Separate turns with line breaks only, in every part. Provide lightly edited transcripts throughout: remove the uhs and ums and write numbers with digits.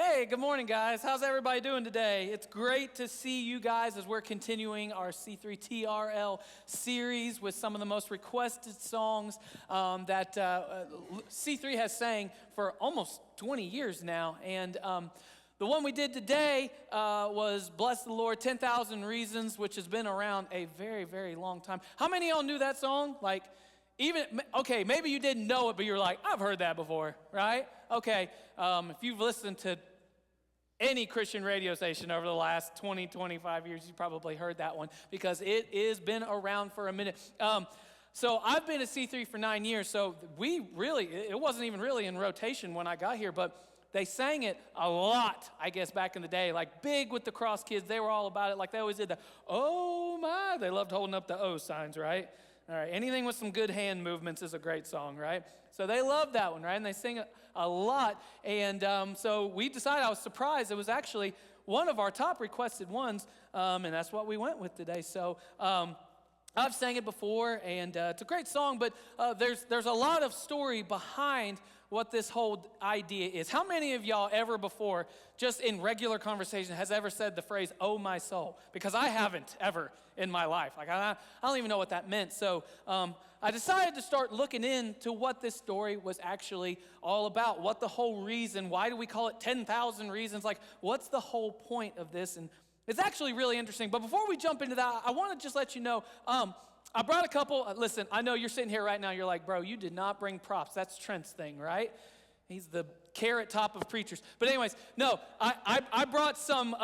Hey, good morning, guys. How's everybody doing today? It's great to see you guys as we're continuing our C3 TRL series with some of the most requested songs that C3 has sang for almost 20 years now. And the one we did today was Bless the Lord, 10,000 Reasons, which has been around a very, very long time. How many of y'all knew that song? Okay, maybe you didn't know it, but you're like, I've heard that before, right? Okay, if you've listened to any Christian radio station over the last 20, 25 years, you probably heard that one because it has been around for a minute. So I've been at C3 for 9 years, so it wasn't even really in rotation when I got here, but they sang it a lot, I guess, back in the day, like big with the cross kids. They were all about it, like they always did the, oh my, they loved holding up the O signs, right? All right, anything with some good hand movements is a great song, right? So they love that one, right? And they sing it a lot. And so we decided, I was surprised, it was actually one of our top requested ones, and that's what we went with today. So I've sang it before, and it's a great song, but there's a lot of story behind what this whole idea is. How many of y'all ever before, just in regular conversation, has ever said the phrase, oh my soul? Because I haven't ever in my life. Like I don't even know what that meant. So I decided to start looking into what this story was actually all about, what the whole reason, why do we call it 10,000 Reasons? Like, what's the whole point of this? And it's actually really interesting. But before we jump into that, I want to just let you know, I brought a couple. Listen, I know you're sitting here right now. You're like, bro, you did not bring props. That's Trent's thing, right? He's the carrot top of preachers. But anyways, no, I brought some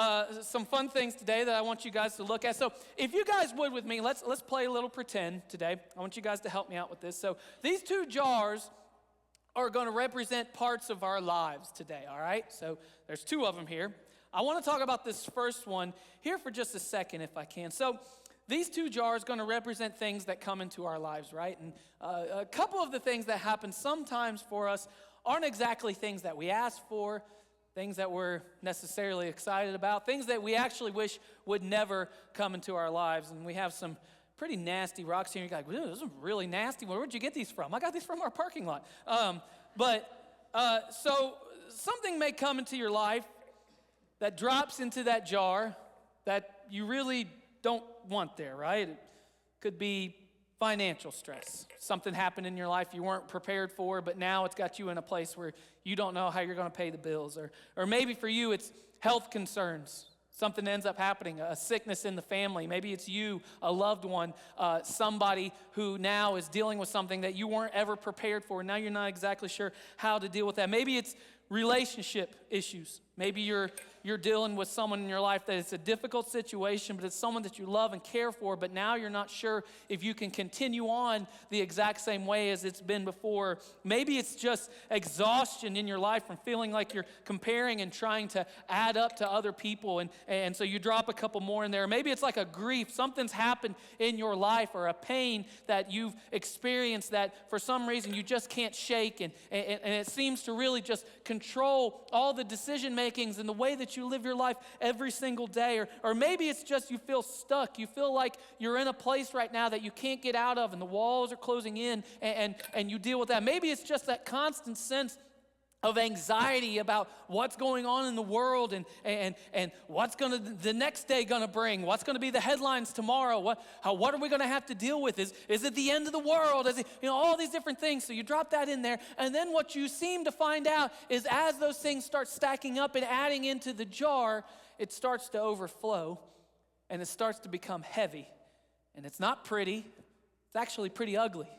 fun things today that I want you guys to look at. So if you guys would with me, let's play a little pretend today. I want you guys to help me out with this. So these two jars are going to represent parts of our lives today, all right? So there's two of them here. I want to talk about this first one here for just a second if I can. So these two jars are going to represent things that come into our lives, right? And a couple of the things that happen sometimes for us aren't exactly things that we asked for, things that we're necessarily excited about, things that we actually wish would never come into our lives. And we have some pretty nasty rocks here. You're like, well, those are really nasty. Where'd you get these from? I got these from our parking lot. So something may come into your life that drops into that jar that you really don't want there, right? It could be financial stress. Something happened in your life you weren't prepared for, but now it's got you in a place where you don't know how you're going to pay the bills. Or maybe for you it's health concerns. Something ends up happening, a sickness in the family. Maybe it's you, a loved one, somebody who now is dealing with something that you weren't ever prepared for. Now you're not exactly sure how to deal with that. Maybe it's relationship issues. Maybe you're dealing with someone in your life that it's a difficult situation, but it's someone that you love and care for, but now you're not sure if you can continue on the exact same way as it's been before. Maybe it's just exhaustion in your life from feeling like you're comparing and trying to add up to other people, and so you drop a couple more in there. Maybe it's like a grief. Something's happened in your life or a pain that you've experienced that for some reason you just can't shake, and it seems to really just control all the decision makings and the way that you live your life every single day. Or maybe it's just you feel stuck. You feel like you're in a place right now that you can't get out of and the walls are closing in and you deal with that. Maybe it's just that constant sense of anxiety about what's going on in the world and what's the next day gonna bring, what's gonna be the headlines tomorrow, what are we gonna have to deal with, is it the end of the world, is it, all these different things. So you drop that in there, and then what you seem to find out is as those things start stacking up and adding into the jar, it starts to overflow and it starts to become heavy, and it's not pretty, it's actually pretty ugly.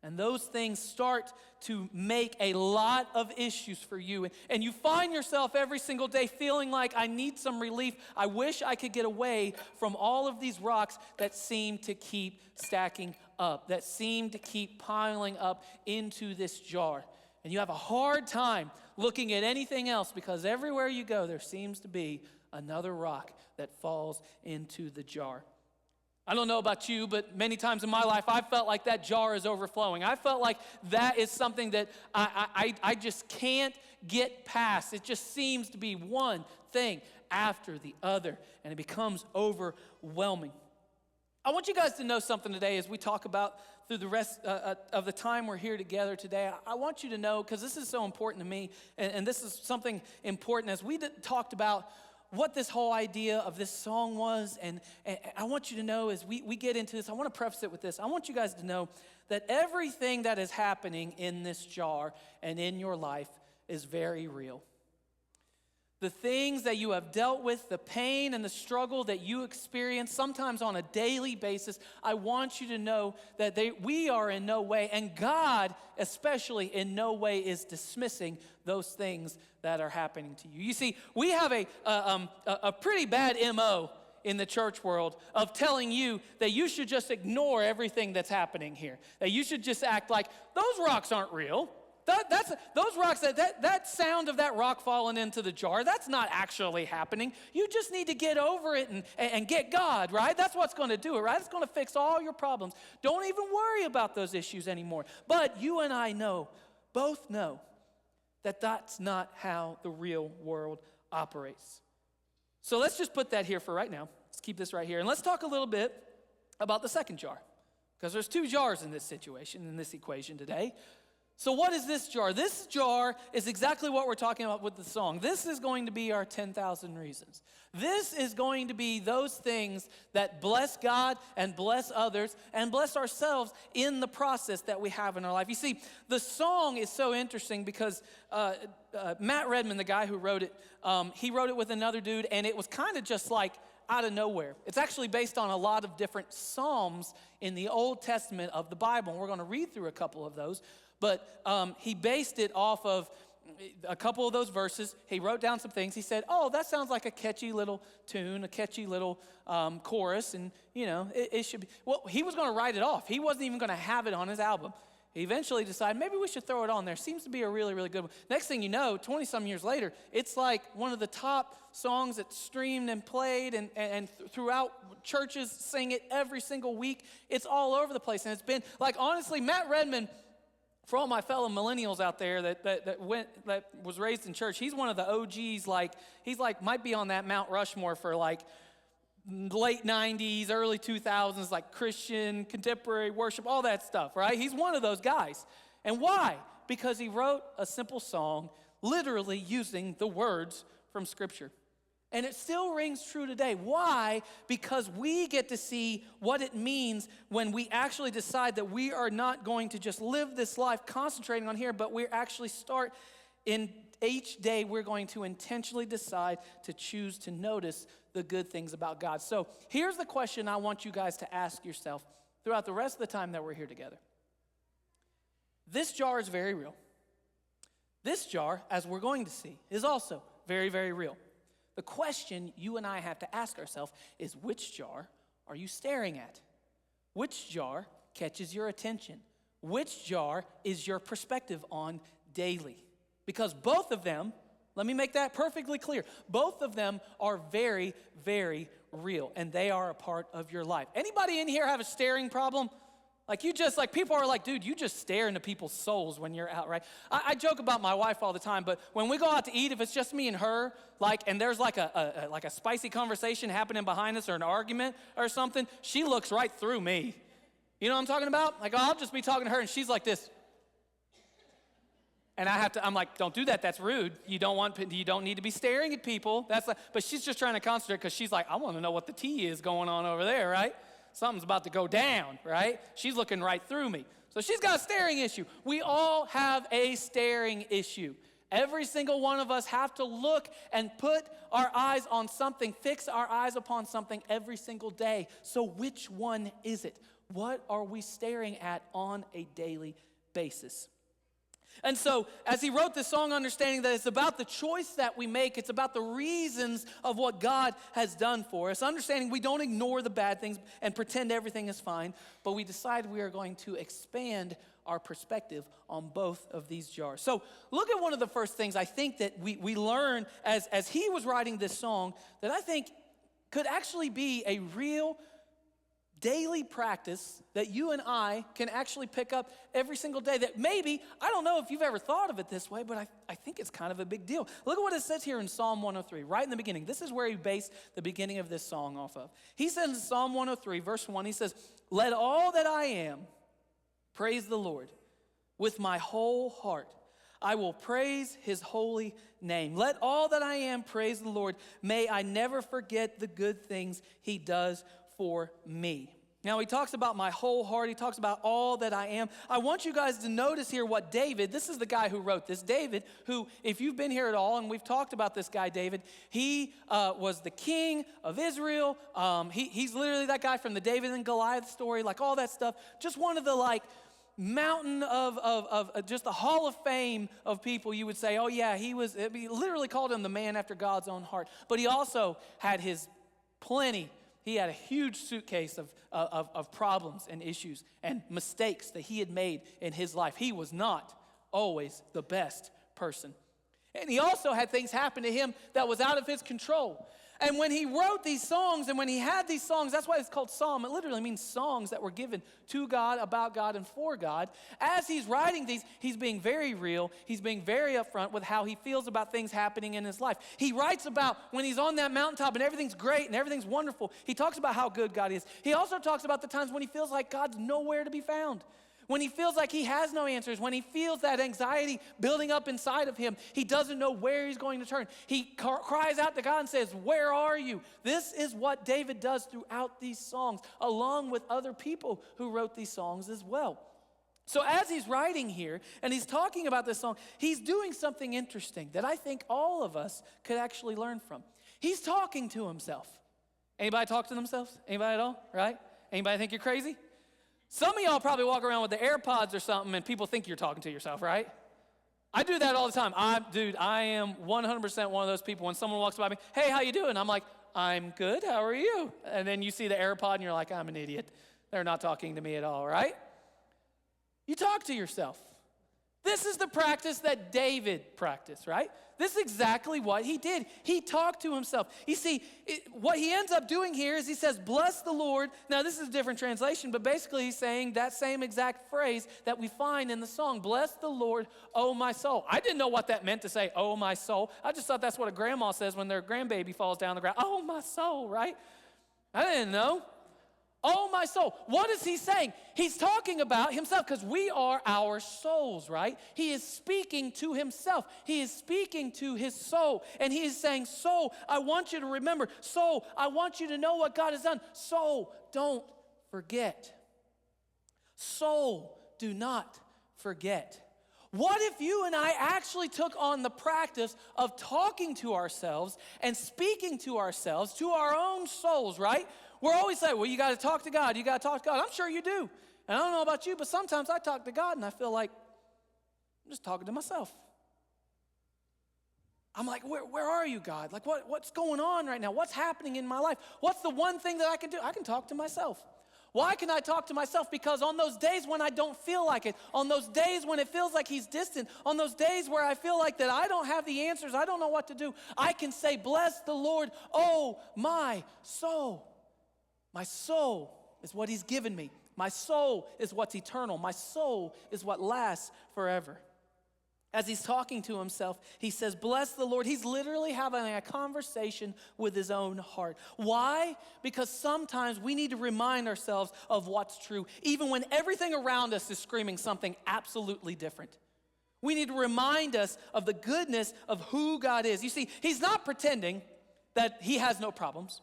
And those things start to make a lot of issues for you. And you find yourself every single day feeling like, I need some relief. I wish I could get away from all of these rocks that seem to keep stacking up, that seem to keep piling up into this jar. And you have a hard time looking at anything else because everywhere you go, there seems to be another rock that falls into the jar. I don't know about you, but many times in my life, I felt like that jar is overflowing. I felt like that is something that I just can't get past. It just seems to be one thing after the other, and it becomes overwhelming. I want you guys to know something today as we talk about through the rest of the time we're here together today, I want you to know, because this is so important to me, and this is something important as we talked about what this whole idea of this song was, and I want you to know as we get into this, I want to preface it with this. I want you guys to know that everything that is happening in this jar and in your life is very real. The things that you have dealt with, the pain and the struggle that you experience, sometimes on a daily basis, I want you to know that we are in no way, and God especially in no way is dismissing those things that are happening to you. You see, we have a pretty bad MO in the church world of telling you that you should just ignore everything that's happening here, that you should just act like those rocks aren't real. Those rocks, that sound of that rock falling into the jar, that's not actually happening. You just need to get over it and get God, right? That's what's going to do it, right? It's going to fix all your problems. Don't even worry about those issues anymore. But you and I both know that that's not how the real world operates. So let's just put that here for right now. Let's keep this right here. And let's talk a little bit about the second jar, because there's two jars in this situation, in this equation today. So what is this jar? This jar is exactly what we're talking about with the song. This is going to be our 10,000 reasons. This is going to be those things that bless God and bless others and bless ourselves in the process that we have in our life. You see, the song is so interesting because Matt Redman, the guy who wrote it, he wrote it with another dude, and it was kind of just like out of nowhere. It's actually based on a lot of different psalms in the Old Testament of the Bible, and we're going to read through a couple of those. But he based it off of a couple of those verses. He wrote down some things. He said, oh, that sounds like a catchy little tune, a catchy little chorus, and, it should be. Well, he was going to write it off. He wasn't even going to have it on his album. He eventually decided, maybe we should throw it on there. Seems to be a really, really good one. Next thing you know, 20-some years later, it's like one of the top songs that's streamed and played, and throughout churches sing it every single week. It's all over the place, and it's been, like, honestly, Matt Redman, for all my fellow millennials out there that was raised in church, he's one of the OGs. He's might be on that Mount Rushmore for late 90s, early 2000s, like Christian, contemporary worship, all that stuff, right? He's one of those guys. And why? Because he wrote a simple song, literally using the words from Scripture. And it still rings true today. Why? Because we get to see what it means when we actually decide that we are not going to just live this life concentrating on here, but we actually start in each day, we're going to intentionally decide to choose to notice the good things about God. So here's the question I want you guys to ask yourself throughout the rest of the time that we're here together. This jar is very real. This jar, as we're going to see, is also very, very real. The question you and I have to ask ourselves is, which jar are you staring at? Which jar catches your attention? Which jar is your perspective on daily? Because both of them, let me make that perfectly clear, both of them are very, very real, and they are a part of your life. Anybody in here have a staring problem? People are like, dude, you just stare into people's souls when you're out, right? I joke about my wife all the time, but when we go out to eat, if it's just me and her, and there's a spicy conversation happening behind us or an argument or something, she looks right through me. You know what I'm talking about? I'll just be talking to her, and she's like this. And I'm like, don't do that. That's rude. You don't need to be staring at people. But she's just trying to concentrate because she's like, I want to know what the tea is going on over there, right? Something's about to go down, right? She's looking right through me. So she's got a staring issue. We all have a staring issue. Every single one of us have to look and put our eyes on something, fix our eyes upon something every single day. So which one is it? What are we staring at on a daily basis? And so, as he wrote this song, understanding that it's about the choice that we make, it's about the reasons of what God has done for us, understanding we don't ignore the bad things and pretend everything is fine, but we decide we are going to expand our perspective on both of these jars. So, look at one of the first things I think that we learn as he was writing this song that I think could actually be a real daily practice that you and I can actually pick up every single day, that maybe, I don't know if you've ever thought of it this way, but I think it's kind of a big deal. Look at what it says here in Psalm 103, right in the beginning. This is where he based the beginning of this song off of. He says in Psalm 103, verse 1, he says, let all that I am Praise the Lord with my whole heart. I will praise his holy name. Let all that I am praise the Lord. May I never forget the good things he does for me. Now, he talks about my whole heart. He talks about all that I am. I want you guys to notice here what David, this is the guy who wrote this. David, who, if you've been here at all, and we've talked about this guy, David, he was the king of Israel. He's literally that guy from the David and Goliath story, like all that stuff. Just one of the mountain of just the hall of fame of people. You would say, oh yeah, he literally called him the man after God's own heart. But he also had he had a huge suitcase of problems and issues and mistakes that he had made in his life. He was not always the best person. And he also had things happen to him that was out of his control. And when he wrote these songs and when he had these songs, that's why it's called psalm. It literally means songs that were given to God, about God, and for God. As he's writing these, he's being very real. He's being very upfront with how he feels about things happening in his life. He writes about when he's on that mountaintop and everything's great and everything's wonderful. He talks about how good God is. He also talks about the times when he feels like God's nowhere to be found. When he feels like he has no answers, when he feels that anxiety building up inside of him, he doesn't know where he's going to turn. He cries out to God and says, where are you? This is what David does throughout these songs, along with other people who wrote these songs as well. So as he's writing here, and he's talking about this song, he's doing something interesting that I think all of us could actually learn from. He's talking to himself. Anybody talk to themselves? Anybody at all, right? Anybody think you're crazy? Some of y'all probably walk around with the AirPods or something and people think you're talking to yourself, right? I do that all the time. I am 100% one of those people. When someone walks by me, hey, how you doing? I'm like, I'm good, how are you? And then you see the AirPod and you're like, I'm an idiot. They're not talking to me at all, right? You talk to yourself. This is the practice that David practiced, right? This is exactly what he did. He talked to himself. You see, what he ends up doing here is he says, bless the Lord. Now, this is a different translation, but basically he's saying that same exact phrase that we find in the song, bless the Lord, oh my soul. I didn't know what that meant to say, oh my soul. I just thought that's what a grandma says when their grandbaby falls down the ground. Oh my soul, right? I didn't know. Oh, my soul. What is he saying? He's talking about himself because we are our souls, right? He is speaking to himself. He is speaking to his soul. And he is saying, soul, I want you to remember. Soul, I want you to know what God has done. Soul, don't forget. Soul, do not forget. What if you and I actually took on the practice of talking to ourselves and speaking to ourselves, to our own souls, right? We're always saying, well, you got to talk to God. You got to talk to God. I'm sure you do. And I don't know about you, but sometimes I talk to God and I feel like I'm just talking to myself. I'm like, where are you, God? Like, what's going on right now? What's happening in my life? What's the one thing that I can do? I can talk to myself. Why can I talk to myself? Because on those days when I don't feel like it, on those days when it feels like he's distant, on those days where I feel like that I don't have the answers, I don't know what to do, I can say, bless the Lord, oh, my soul. My soul is what he's given me. My soul is what's eternal. My soul is what lasts forever. As he's talking to himself, he says, bless the Lord. He's literally having a conversation with his own heart. Why? Because sometimes we need to remind ourselves of what's true, even when everything around us is screaming something absolutely different. We need to remind us of the goodness of who God is. You see, he's not pretending that he has no problems.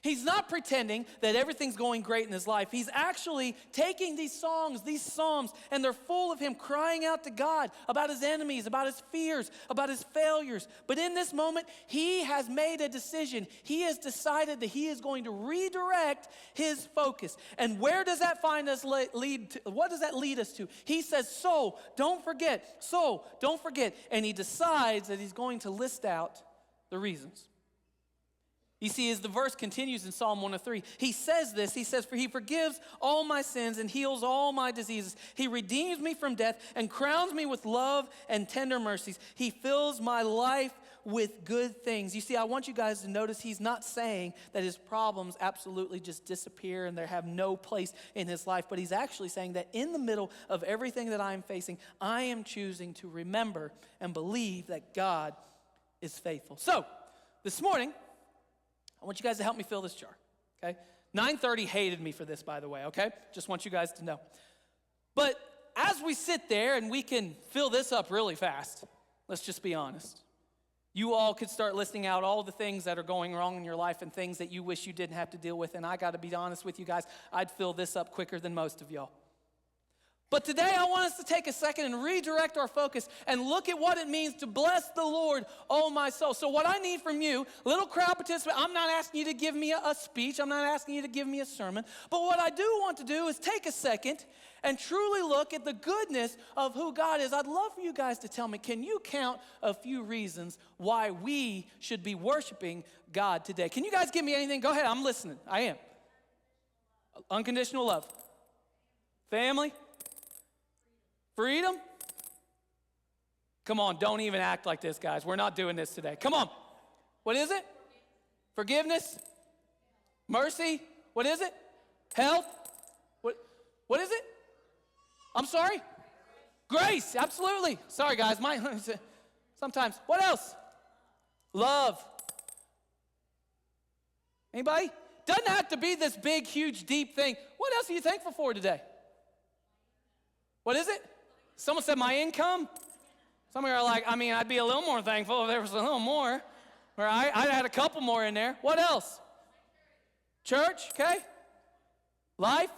He's not pretending that everything's going great in his life. He's actually taking these songs, these psalms, and they're full of him crying out to God about his enemies, about his fears, about his failures. But in this moment, he has made a decision. He has decided that he is going to redirect his focus. And where does that find us lead to? What does that lead us to? He says, soul, don't forget. Soul, don't forget. And he decides that he's going to list out the reasons. You see, as the verse continues in Psalm 103, he says this, he says, for he forgives all my sins and heals all my diseases. He redeems me from death and crowns me with love and tender mercies. He fills my life with good things. You see, I want you guys to notice he's not saying that his problems absolutely just disappear and they have no place in his life, but he's actually saying that in the middle of everything that I'm facing, I am choosing to remember and believe that God is faithful. So, this morning, I want you guys to help me fill this jar, okay? 930 hated me for this, by the way, okay? Just want you guys to know. But as we sit there, and we can fill this up really fast, let's just be honest. You all could start listing out all the things that are going wrong in your life and things that you wish you didn't have to deal with. And I got to be honest with you guys, I'd fill this up quicker than most of y'all. But today I want us to take a second and redirect our focus and look at what it means to bless the Lord, oh my soul. So what I need from you, little crowd participant, I'm not asking you to give me a speech. I'm not asking you to give me a sermon. But what I do want to do is take a second and truly look at the goodness of who God is. I'd love for you guys to tell me, can you count a few reasons why we should be worshiping God today? Can you guys give me anything? Go ahead, I'm listening. I am. Unconditional love. Family. Freedom? Come on, don't even act like this, guys. We're not doing this today. Come on. What is it? Forgiveness? Mercy? What is it? Health? What is it? I'm sorry? Grace, absolutely. Sorry, guys. Sometimes. What else? Love. Anybody? Doesn't have to be this big, huge, deep thing. What else are you thankful for today? What is it? Someone said my income. Some of you are like, I'd be a little more thankful if there was a little more. Or I had a couple more in there. What else? Church, okay. Life.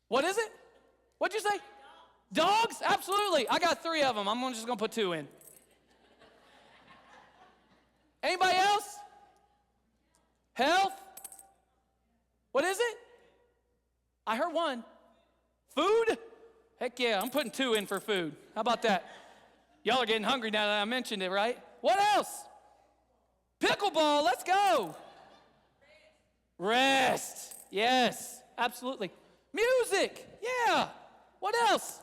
What is it? What'd you say? Dogs, absolutely. I got 3 of them. I'm just going to put 2 in. Anybody else? Health. What is it? I heard 1. Food? Heck yeah, I'm putting 2 in for food. How about that? Y'all are getting hungry now that I mentioned it, right? What else? Pickleball, let's go. Rest. Yes, absolutely. Music, yeah. What else?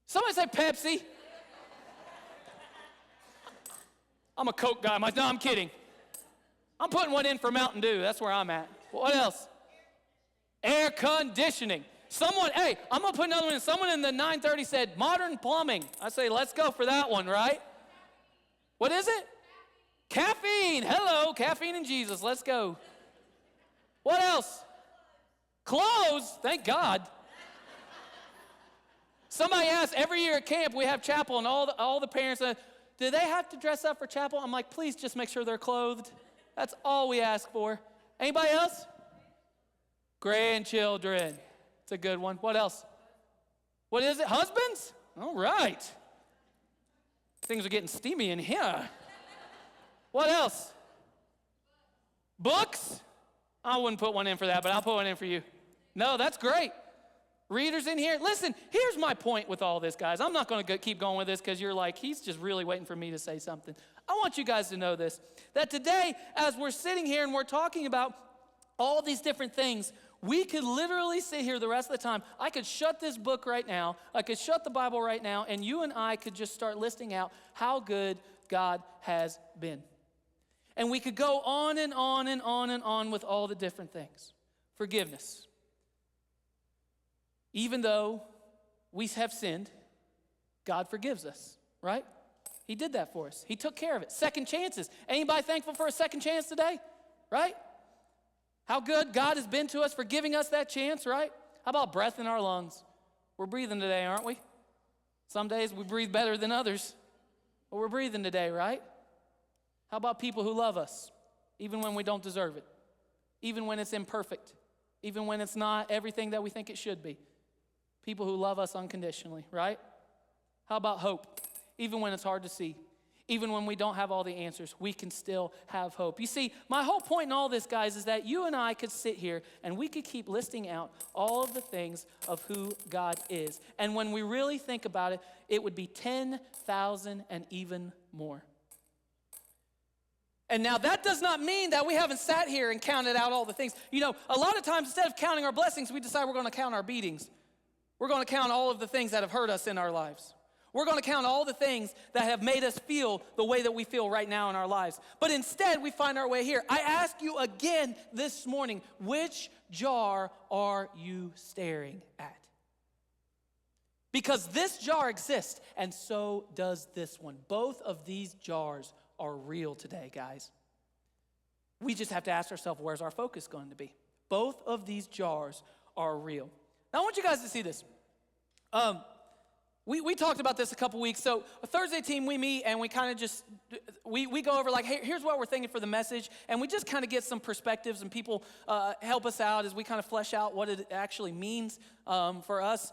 Somebody say Pepsi. I'm a Coke guy. No, I'm kidding. I'm putting 1 in for Mountain Dew. That's where I'm at. What else? Air conditioning. Hey, I'm going to put another one in. Someone in the 930 said modern plumbing. I say, let's go for that one, right? What is it? Caffeine. Hello, caffeine and Jesus. Let's go. What else? Clothes. Thank God. Somebody asked, every year at camp, we have chapel, and all the parents, do they have to dress up for chapel? I'm like, please just make sure they're clothed. That's all we ask for. Anybody else? Grandchildren. It's a good one. What else? What is it? Husbands? All right. Things are getting steamy in here. What else? Books? I wouldn't put 1 in for that, but I'll put 1 in for you. No, that's great. Readers in here. Listen, here's my point with all this, guys. I'm not going to keep going with this because you're like, he's just really waiting for me to say something. I want you guys to know this, that today, as we're sitting here and we're talking about all these different things, we could literally sit here the rest of the time. I could shut this book right now. I could shut the Bible right now, and you and I could just start listing out how good God has been. And we could go on and on and on and on with all the different things. Forgiveness. Even though we have sinned, God forgives us, right? He did that for us. He took care of it. Second chances. Anybody thankful for a second chance today? Right? How good God has been to us for giving us that chance, right? How about breath in our lungs? We're breathing today, aren't we? Some days we breathe better than others, but we're breathing today, right? How about people who love us, even when we don't deserve it, even when it's imperfect, even when it's not everything that we think it should be? People who love us unconditionally, right? How about hope? Even when it's hard to see, even when we don't have all the answers, we can still have hope. You see, my whole point in all this, guys, is that you and I could sit here and we could keep listing out all of the things of who God is. And when we really think about it, it would be 10,000 and even more. And now that does not mean that we haven't sat here and counted out all the things. You know, a lot of times instead of counting our blessings, we decide we're going to count our beatings. We're going to count all of the things that have hurt us in our lives. We're going to count all the things that have made us feel the way that we feel right now in our lives. But instead, we find our way here. I ask you again this morning, which jar are you staring at? Because this jar exists, and so does this one. Both of these jars are real today, guys. We just have to ask ourselves, where's our focus going to be? Both of these jars are real. Now, I want you guys to see this. We talked about this a couple weeks. So a Thursday team, we meet and we kind of just, we go over like, hey, here's what we're thinking for the message. And we just kind of get some perspectives and people help us out as we kind of flesh out what it actually means for us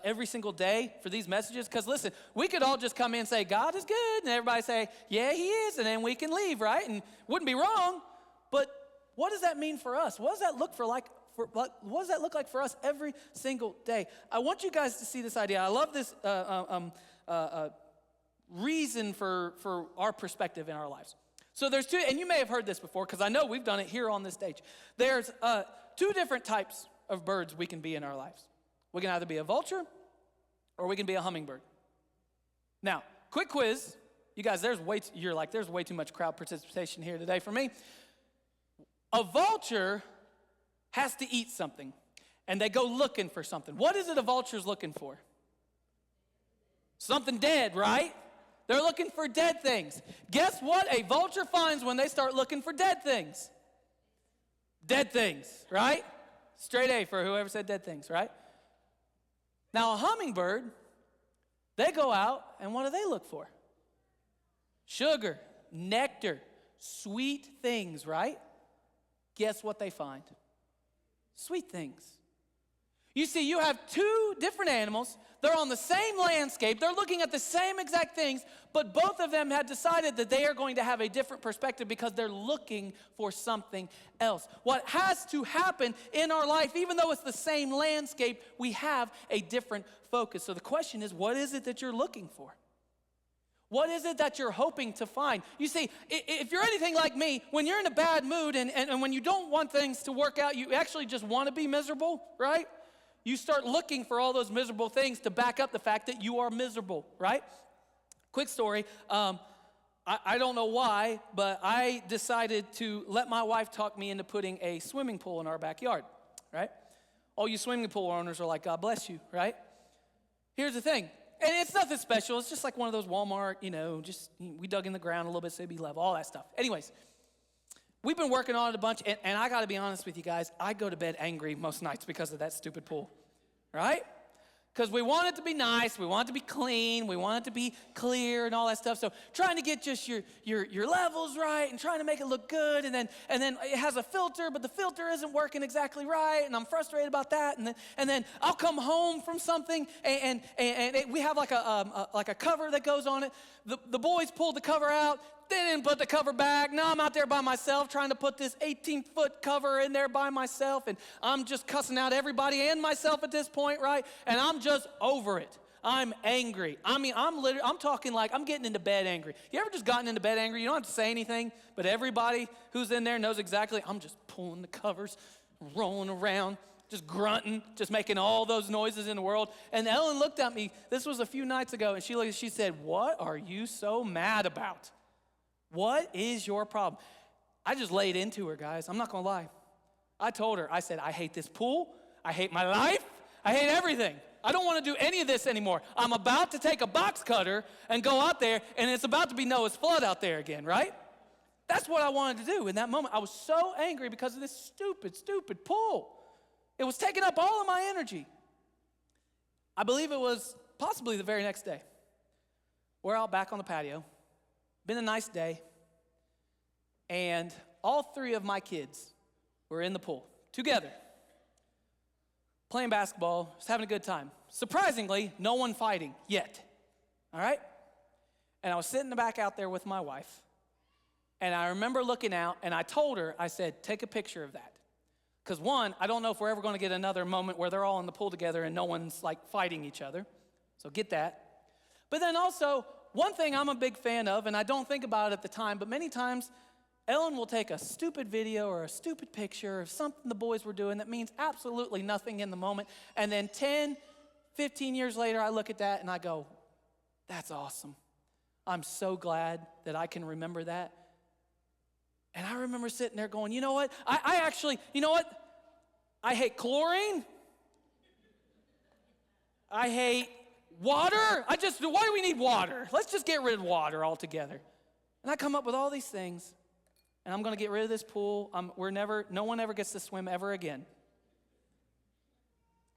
every single day for these messages. Because listen, we could all just come in and say, God is good. And everybody say, yeah, he is. And then we can leave, right? And wouldn't be wrong. But what does that mean for us? What does that look what does that look like for us every single day? I want you guys to see this idea. I love this reason for our perspective in our lives. So there's two, and you may have heard this before because I know we've done it here on this stage. There's two different types of birds we can be in our lives. We can either be a vulture or we can be a hummingbird. Now, quick quiz. You guys, there's way too much crowd participation here today for me. A vulture has to eat something, and they go looking for something. What is it a vulture's looking for? Something dead, right? They're looking for dead things. Guess what a vulture finds when they start looking for dead things? Dead things, right? Straight A for whoever said dead things, right? Now a hummingbird, they go out, and what do they look for? Sugar, nectar, sweet things, right? Guess what they find? Sweet things. You see, you have two different animals. They're on the same landscape. They're looking at the same exact things, but both of them had decided that they are going to have a different perspective because they're looking for something else. What has to happen in our life, even though it's the same landscape, we have a different focus. So the question is, what is it that you're looking for? What is it that you're hoping to find? You see, if you're anything like me, when you're in a bad mood and when you don't want things to work out, you actually just want to be miserable, right? You start looking for all those miserable things to back up the fact that you are miserable, right? Quick story. I don't know why, but I decided to let my wife talk me into putting a swimming pool in our backyard, right? All you swimming pool owners are like, God bless you, right? Here's the thing. And it's nothing special. It's just like one of those Walmart, we dug in the ground a little bit so it'd be level, all that stuff. Anyways, we've been working on it a bunch, and I got to be honest with you guys, I go to bed angry most nights because of that stupid pool, right? Because we want it to be nice, we want it to be clean, we want it to be clear and all that stuff. So trying to get just your levels right and trying to make it look good, and then it has a filter, but the filter isn't working exactly right, and I'm frustrated about that. And then I'll come home from something, and we have like a cover that goes on it. The boys pulled the cover out. They didn't put the cover back. Now I'm out there by myself trying to put this 18-foot cover in there by myself, and I'm just cussing out everybody and myself at this point, right? And I'm just over it. I'm angry. I mean, I'm talking like I'm getting into bed angry. You ever just gotten into bed angry? You don't have to say anything, but everybody who's in there knows exactly. I'm just pulling the covers, rolling around, just grunting, just making all those noises in the world. And Ellen looked at me. This was a few nights ago, and she said, "What are you so mad about? What is your problem?" I just laid into her, guys. I'm not going to lie. I told her, I said, I hate this pool. I hate my life. I hate everything. I don't want to do any of this anymore. I'm about to take a box cutter and go out there, and it's about to be Noah's flood out there again, right? That's what I wanted to do in that moment. I was so angry because of this stupid pool. It was taking up all of my energy. I believe it was possibly the very next day. We're out back on the patio. Been a nice day, and all three of my kids were in the pool together, playing basketball, just having a good time. Surprisingly, no one fighting yet, all right? And I was sitting back out there with my wife, and I remember looking out, and I told her, I said, take a picture of that. Because one, I don't know if we're ever going to get another moment where they're all in the pool together and no one's like fighting each other, so get that. But then also, one thing I'm a big fan of, and I don't think about it at the time, but many times Ellen will take a stupid video or a stupid picture of something the boys were doing that means absolutely nothing in the moment, and then 10, 15 years later, I look at that and I go, that's awesome. I'm so glad that I can remember that. And I remember sitting there going, you know what? I actually, you know what? I hate chlorine. I hate water. Why do we need water? Let's just get rid of water altogether. And I come up with all these things, and I'm going to get rid of this pool. No one ever gets to swim ever again.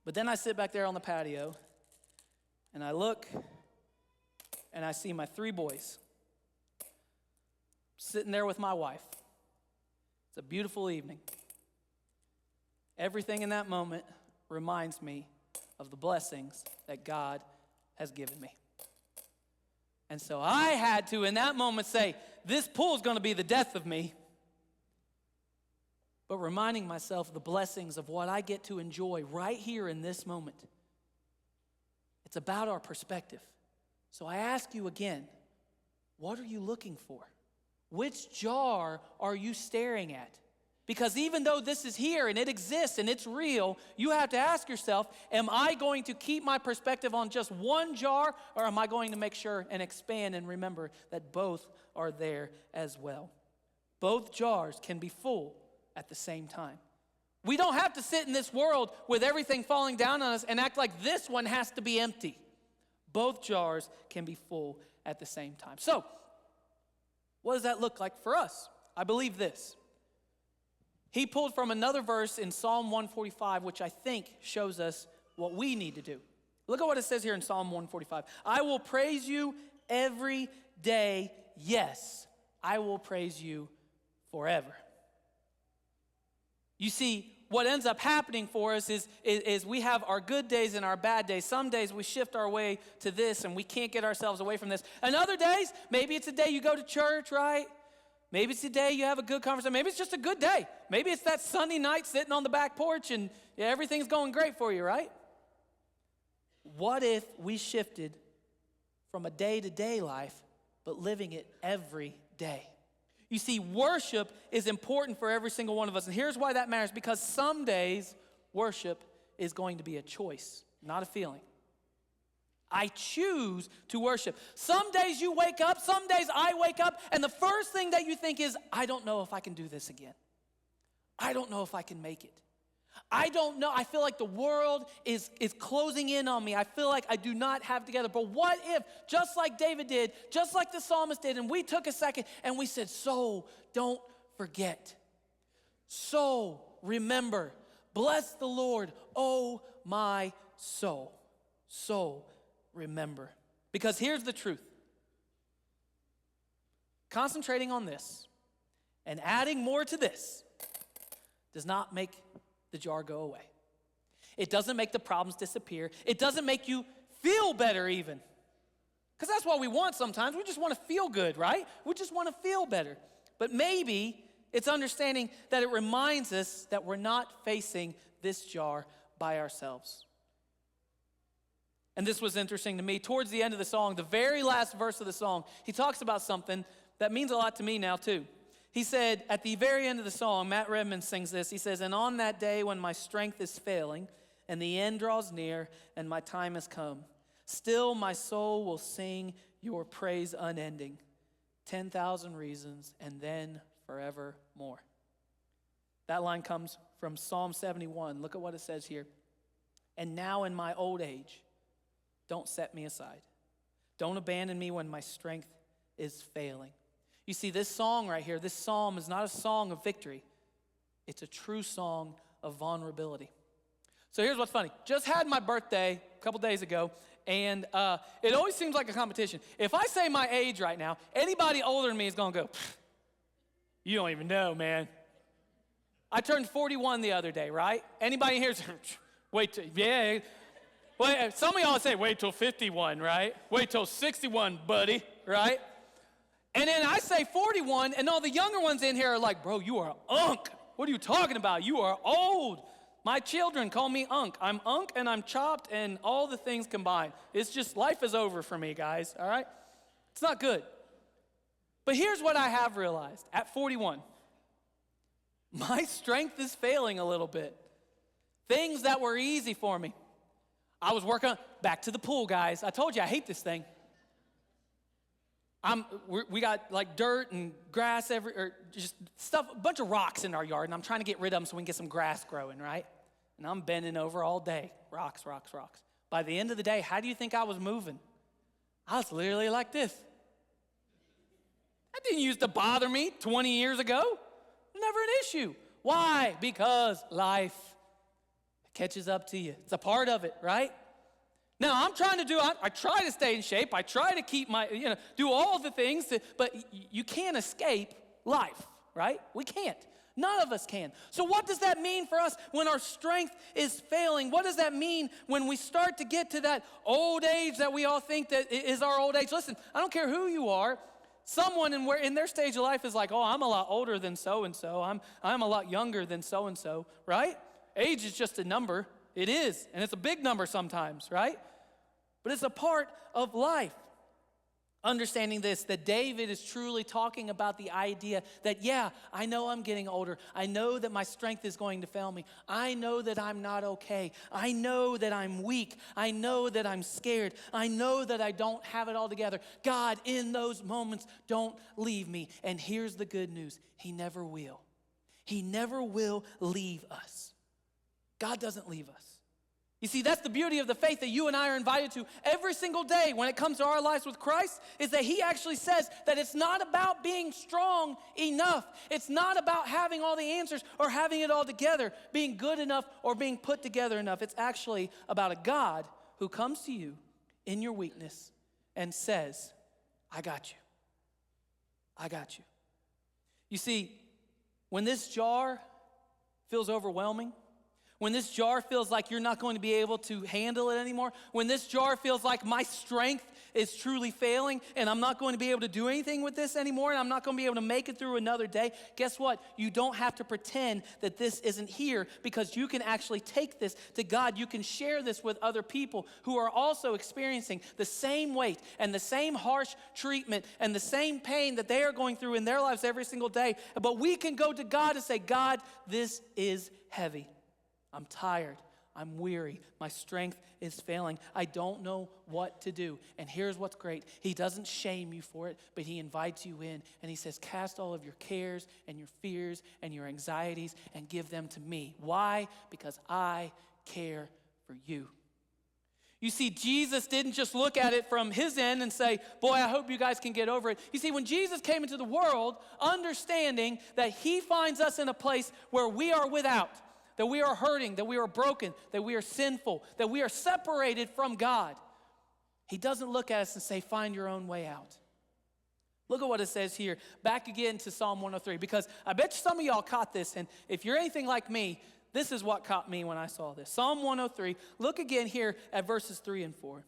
But then I sit back there on the patio, And I look, and I see my 3 boys sitting there with my wife. It's a beautiful evening. Everything in that moment reminds me of the blessings that God has given me. And so I had to, in that moment, say, this pool is going to be the death of me. But reminding myself of the blessings of what I get to enjoy right here in this moment. It's about our perspective. So I ask you again, what are you looking for? Which jar are you staring at? Because even though this is here and it exists and it's real, you have to ask yourself, am I going to keep my perspective on just one jar, or am I going to make sure and expand and remember that both are there as well? Both jars can be full at the same time. We don't have to sit in this world with everything falling down on us and act like this one has to be empty. Both jars can be full at the same time. So, what does that look like for us? I believe this. He pulled from another verse in Psalm 145, which I think shows us what we need to do. Look at what it says here in Psalm 145. I will praise you every day. Yes, I will praise you forever. You see, what ends up happening for us is we have our good days and our bad days. Some days we shift our way to this and we can't get ourselves away from this. And other days, maybe it's a day you go to church, right? Maybe it's a day you have a good conversation. Maybe it's just a good day. Maybe it's that Sunday night sitting on the back porch and everything's going great for you, right? What if we shifted from a day-to-day life, but living it every day? You see, worship is important for every single one of us. And here's why that matters. Because some days, worship is going to be a choice, not a feeling. I choose to worship. Some days you wake up, some days I wake up, and the first thing that you think is, I don't know if I can do this again. I don't know if I can make it. I don't know. I feel like the world is closing in on me. I feel like I do not have it together. But what if, just like David did, just like the psalmist did, and we took a second and we said, so don't forget. So remember, bless the Lord, oh my soul. So remember. Because here's the truth. Concentrating on this and adding more to this does not make the jar go away. It doesn't make the problems disappear. It doesn't make you feel better even. Because that's what we want sometimes. We just want to feel good, right? We just want to feel better. But maybe it's understanding that it reminds us that we're not facing this jar by ourselves. And this was interesting to me. Towards the end of the song, the very last verse of the song, he talks about something that means a lot to me now too. He said, at the very end of the song, Matt Redman sings this. He says, and on that day when my strength is failing and the end draws near and my time has come, still my soul will sing your praise unending. 10,000 reasons and then forevermore. That line comes from Psalm 71. Look at what it says here. And now in my old age, don't set me aside. Don't abandon me when my strength is failing. You see, this song right here, this psalm is not a song of victory. It's a true song of vulnerability. So here's what's funny. Just had my birthday a couple days ago, and it always seems like a competition. If I say my age right now, anybody older than me is going to go, you don't even know, man. I turned 41 the other day, right? Anybody here, wait till, yeah. Wait, some of y'all say, wait till 51, right? Wait till 61, buddy, right? And then I say 41, and all the younger ones in here are like, bro, you are unk. What are you talking about? You are old. My children call me unk. I'm unk and I'm chopped and all the things combined. It's just, life is over for me, guys, all right? It's not good. But here's what I have realized at 41. My strength is failing a little bit. Things that were easy for me. I was working, back to the pool, guys. I told you I hate this thing. We got like dirt and grass or just stuff, a bunch of rocks in our yard, and I'm trying to get rid of them so we can get some grass growing, right? And I'm bending over all day, rocks, rocks, rocks. By the end of the day, how do you think I was moving? I was literally like this. That didn't used to bother me 20 years ago. Never an issue. Why? Because life catches up to you. It's a part of it, right? Now, I'm trying to I try to stay in shape. I try to keep do all the things, but you can't escape life, right? We can't. None of us can. So what does that mean for us when our strength is failing? What does that mean when we start to get to that old age that we all think that is our old age? Listen, I don't care who you are. Someone in their stage of life is like, oh, I'm a lot older than so-and-so. I'm a lot younger than so-and-so, right? Age is just a number. It is, and it's a big number sometimes, right? But it's a part of life. Understanding this, that David is truly talking about the idea that, yeah, I know I'm getting older. I know that my strength is going to fail me. I know that I'm not okay. I know that I'm weak. I know that I'm scared. I know that I don't have it all together. God, in those moments, don't leave me. And here's the good news. He never will. He never will leave us. God doesn't leave us. You see, that's the beauty of the faith that you and I are invited to every single day when it comes to our lives with Christ, is that he actually says that it's not about being strong enough. It's not about having all the answers or having it all together, being good enough or being put together enough. It's actually about a God who comes to you in your weakness and says, I got you. I got you. You see, when this jar feels overwhelming, when this jar feels like you're not going to be able to handle it anymore, when this jar feels like my strength is truly failing and I'm not going to be able to do anything with this anymore and I'm not going to be able to make it through another day, guess what? You don't have to pretend that this isn't here, because you can actually take this to God. You can share this with other people who are also experiencing the same weight and the same harsh treatment and the same pain that they are going through in their lives every single day. But we can go to God and say, God, this is heavy. I'm tired. I'm weary. My strength is failing. I don't know what to do. And here's what's great. He doesn't shame you for it, but he invites you in. And he says, cast all of your cares and your fears and your anxieties and give them to me. Why? Because I care for you. You see, Jesus didn't just look at it from his end and say, boy, I hope you guys can get over it. You see, when Jesus came into the world, understanding that he finds us in a place where we are without, that we are hurting, that we are broken, that we are sinful, that we are separated from God. He doesn't look at us and say, find your own way out. Look at what it says here. Back again to Psalm 103, because I bet you some of y'all caught this, and if you're anything like me, this is what caught me when I saw this. Psalm 103, look again here at verses 3 and 4.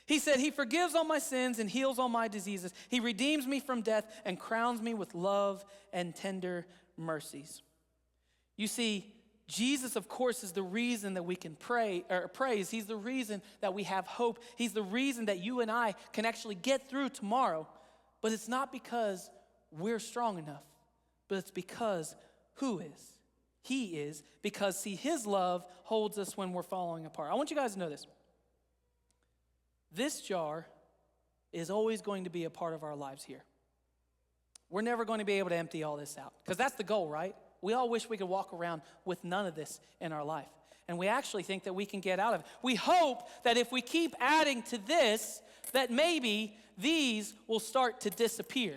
He said, he forgives all my sins and heals all my diseases. He redeems me from death and crowns me with love and tender mercies. You see, Jesus, of course, is the reason that we can praise. He's the reason that we have hope. He's the reason that you and I can actually get through tomorrow. But it's not because we're strong enough, but it's because who is? He is, because, see, his love holds us when we're falling apart. I want you guys to know this. This jar is always going to be a part of our lives here. We're never going to be able to empty all this out, because that's the goal, right? We all wish we could walk around with none of this in our life. And we actually think that we can get out of it. We hope that if we keep adding to this, that maybe these will start to disappear.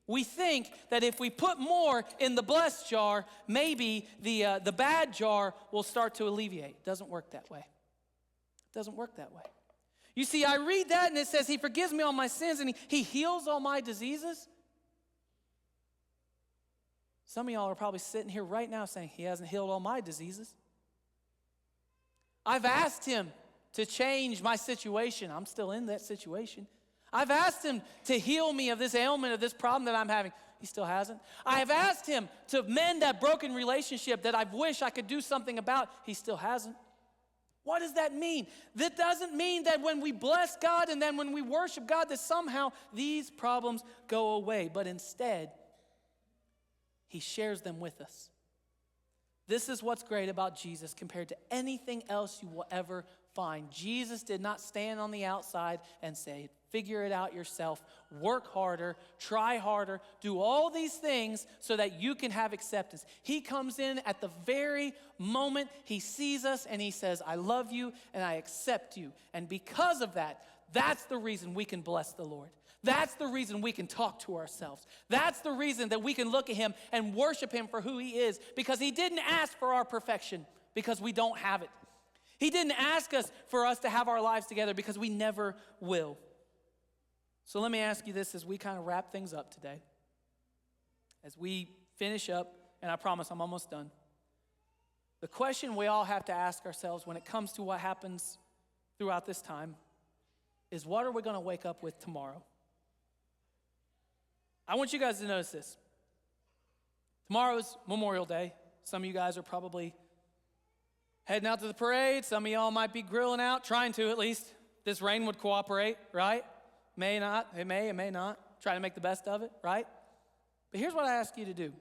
We think that if we put more in the blessed jar, maybe the bad jar will start to alleviate. It doesn't work that way. It doesn't work that way. You see, I read that and it says he forgives me all my sins and he heals all my diseases. Some of y'all are probably sitting here right now saying, he hasn't healed all my diseases. I've asked him to change my situation. I'm still in that situation. I've asked him to heal me of this ailment, of this problem that I'm having. He still hasn't. I have asked him to mend that broken relationship that I wish I could do something about. He still hasn't. What does that mean? That doesn't mean that when we bless God and then when we worship God that somehow these problems go away. But instead, he shares them with us. This is what's great about Jesus compared to anything else you will ever find. Jesus did not stand on the outside and say, figure it out yourself, work harder, try harder, do all these things so that you can have acceptance. He comes in at the very moment he sees us and he says, I love you and I accept you. And because of that, that's the reason we can bless the Lord. That's the reason we can talk to ourselves. That's the reason that we can look at him and worship him for who he is, because he didn't ask for our perfection because we don't have it. He didn't ask us for us to have our lives together because we never will. So let me ask you this as we kind of wrap things up today. As we finish up, and I promise I'm almost done. The question we all have to ask ourselves when it comes to what happens throughout this time is, what are we going to wake up with tomorrow? I want you guys to notice this. Tomorrow's Memorial Day. Some of you guys are probably heading out to the parade. Some of y'all might be grilling out, trying to at least. This rain would cooperate, right? May not. It may not. Try to make the best of it, right? But here's what I ask you to do.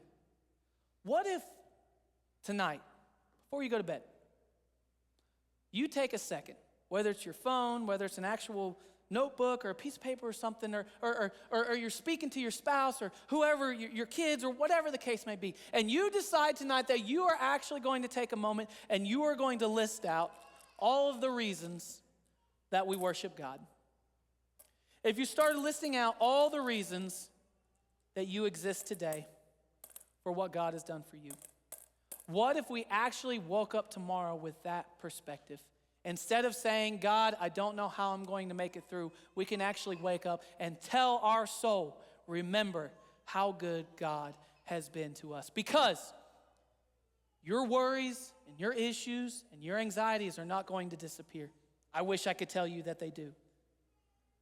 What if tonight, before you go to bed, you take a second, whether it's your phone, whether it's an actual notebook or a piece of paper or something, or you're speaking to your spouse or whoever, your kids or whatever the case may be, and you decide tonight that you are actually going to take a moment and you are going to list out all of the reasons that we worship God. If you started listing out all the reasons that you exist today for what God has done for you, what if we actually woke up tomorrow with that perspective? Instead of saying, God, I don't know how I'm going to make it through, we can actually wake up and tell our soul, remember how good God has been to us. Because your worries and your issues and your anxieties are not going to disappear. I wish I could tell you that they do.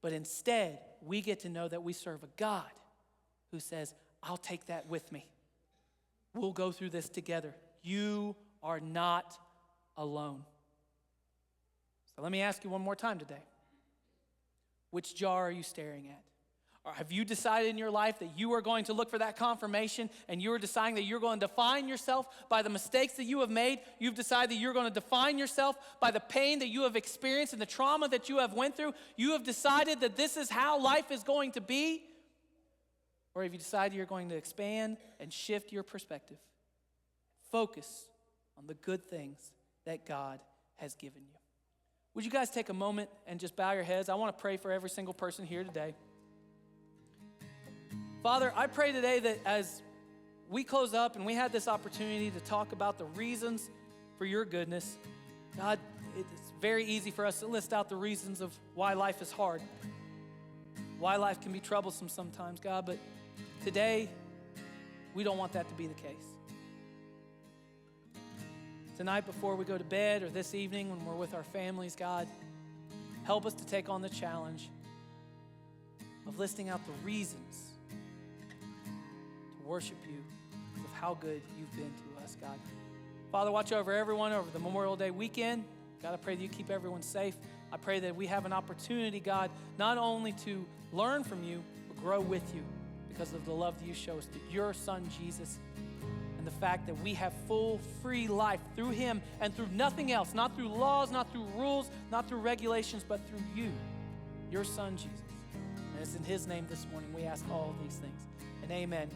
But instead, we get to know that we serve a God who says, I'll take that with me. We'll go through this together. You are not alone. So let me ask you one more time today. Which jar are you staring at? Or have you decided in your life that you are going to look for that confirmation and you are deciding that you're going to define yourself by the mistakes that you have made? You've decided that you're going to define yourself by the pain that you have experienced and the trauma that you have went through? You have decided that this is how life is going to be? Or have you decided you're going to expand and shift your perspective? Focus on the good things that God has given you. Would you guys take a moment and just bow your heads? I want to pray for every single person here today. Father, I pray today that as we close up and we had this opportunity to talk about the reasons for your goodness, God, it's very easy for us to list out the reasons of why life is hard, why life can be troublesome sometimes, God, but today, we don't want that to be the case. Tonight before we go to bed or this evening when we're with our families, God, help us to take on the challenge of listing out the reasons to worship you of how good you've been to us, God. Father, watch over everyone over the Memorial Day weekend. God, I pray that you keep everyone safe. I pray that we have an opportunity, God, not only to learn from you, but grow with you because of the love that you show us through your Son, Jesus, and the fact that we have full, free life through him and through nothing else, not through laws, not through rules, not through regulations, but through you, your Son, Jesus. And it's in his name this morning we ask all of these things. And amen.